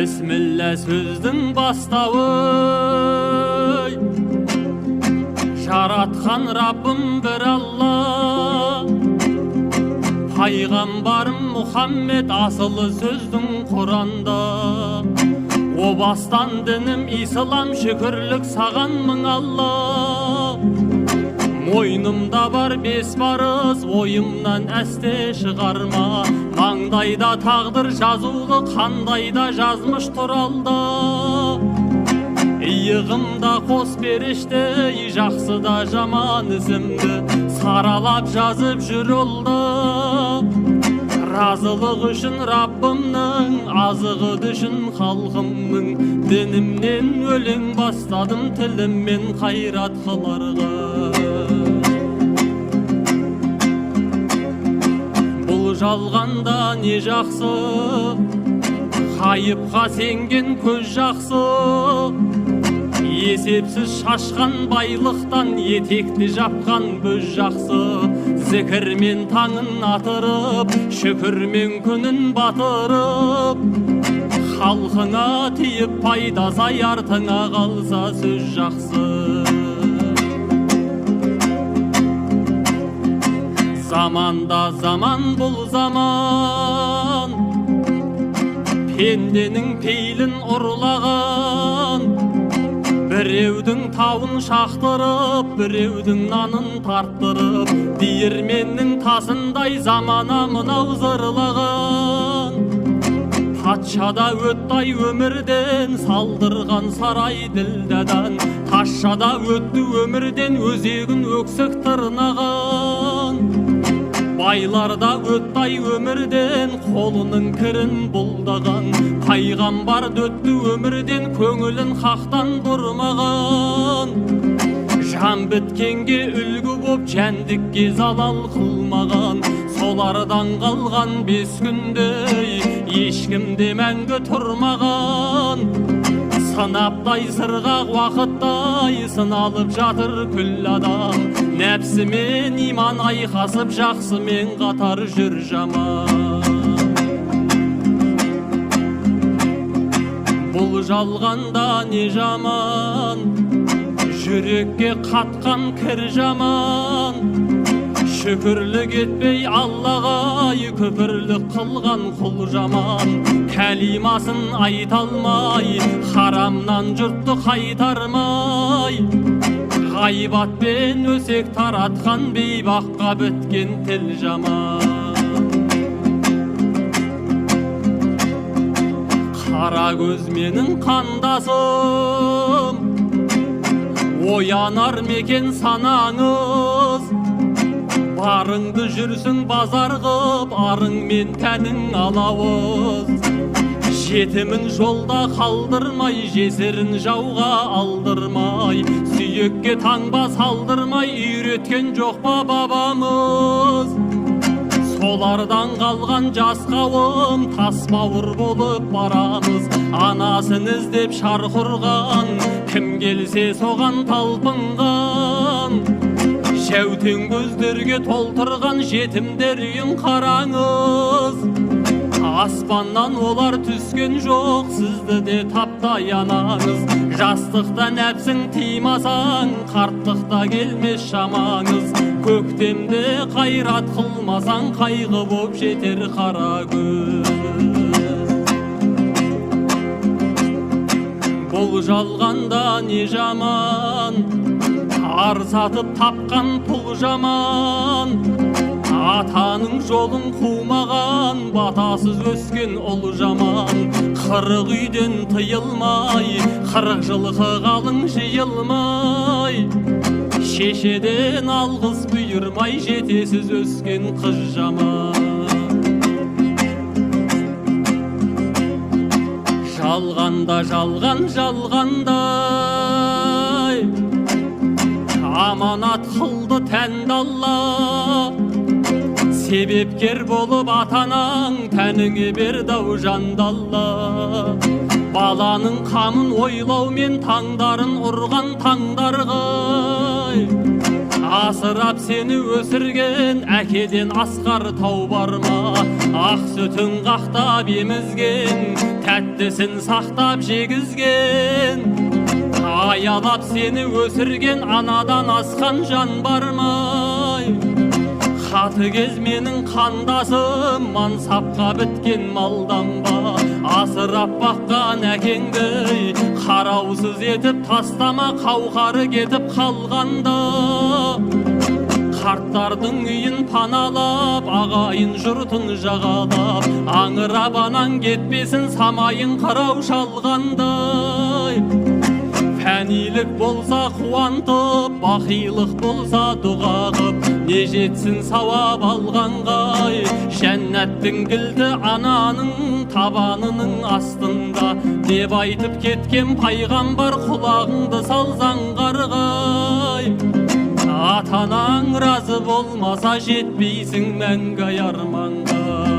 Bismillah sözdün bastavı, Jaratkan Rabbim bir Allah, Paygambarım Muhammed asılı sözdün Kur'anda. O bastan dinim İslam, şükürlük sağan mın Allah. Moynumda var beş barız, oyumdan äste çıkarma. Mangdayda tağdır жазулы, kandayda жазmış turalda. Iyığımda kos berişte, жақсы da jaman izimdi saralap жазып jür olda. Razılık üçün Rabbimnin, azığı düşün halkımның. Dinimden ölen bastadım, tilimmen hayrat kılarga. Жалғанда не жақсы, хайыпқа сенген көз жақсы. Есепсіз шашқан байлықтан етекті жапқан бөз жақсы. Зікірмен таңын атырып, шүкірмен күнін батырып, халқыңа тиіп пайда сай, артыңа қалса сөз жақсы. Zamanda zaman bul zaman, pendenin peylin urlağan. Bireudun tavın şaktırıp, bireudun nanın tarttırıp, diyirmenin tasınday zamana mınav zırlağan. Patşada öttay ömürden, saldırgan saray dildadan. Taşşada öttü ömürden, özegin öksük tırnağan. Baylarda öttay ömürden, kolunun kirin buldağan. Paygambar döttü ömürden, köngülün haqtan durmağan. Jan bitkenge ülgü bop, jendikке zalal kılmağan. Solardan kalgan beş gündey, ешкімде мәңгі тұрмаған. Сынаптай сырғақ уақыттай, сыналып жатыр күл адам. Нәпсімен иман айқасып, жақсымен қатар жүр жаман. Бұл жалғанда не жаман, жүрекке қатқан кір жаман. Şükürlük etmey Allah'a, küfürlük kılgan kul jaman. Kelimasın aytalmay, haramdan jurttu kaytarmay. Gaybat ben ösek taratkan, beybakka bitken til jaman. Kara göz menin kandasım, oyanar meken sanağınız. Barыңды жүрсің базар қып, арың мен тәнің алауыз. Жетімін жолда қалдырмай, жесірін жауға алдырмай, сүйекке таңба салдырмай үйреткен жоқ па бабамыз. Солардан қалған жас қауым, тас бауыр болып барамыз. Анасын іздеп шарқ ұрған, кім келсе соған талпынған. Шәутен көздерге толтырған жетімдер үйін қараңыз. Аспаннан олар түскен жоқ, сізді де таптай анаңыз. Жастықта нәпсің тимасаң, қарттықта келмес шамаңыз. Көктемде қайрат қылмасаң, қайғы боп жетер қара көз. Бұл жалғанда не жаман, ар сатып тапқан пұл жаман. Атаның жолын қумаған, батасыз өскен ұл жаман. Қырық үйден тыйылмай, 40 жылқы қалың жиылмай. Шешеден алғыс бұйырмай, жетесіз өскен қыз жаман. Жалғанда жалған жалғандай, аманат қылды тәнді Алла. Себепкер болып атанаң, тәніңе берді ау жанды Алла. Баланың қамын ойлаумен таңдарын ұрған таңдарғай. Асырап сені өсірген әкеден асқар тау бар ма? Ақ сүтін қақтап емізген, тәттісін сақтап жегізген. Аялап сені өсірген анадан асқан жан бар ма? Қатыгез менің қандасым, мансапқа біткен малданба. Асырап баққан әкеңді қараусыз етіп тастама, қауқары кетіп қалғанда. Қарттардың үйін паналап, ағайын жұртын жағалап, аңырап анаң кетпесін самайын қырау шалғандай. Фәнилік болса қуантып, бақилық болса дұға қып, не жетсін сауап алғанғай. Жәннаттың кілті ананың табанының астында, деп айтып кеткен пайғамбар, құлағыңды салсаң қарғай. Атанаң разы болмаса жетпейсің мәңгі ай арманға.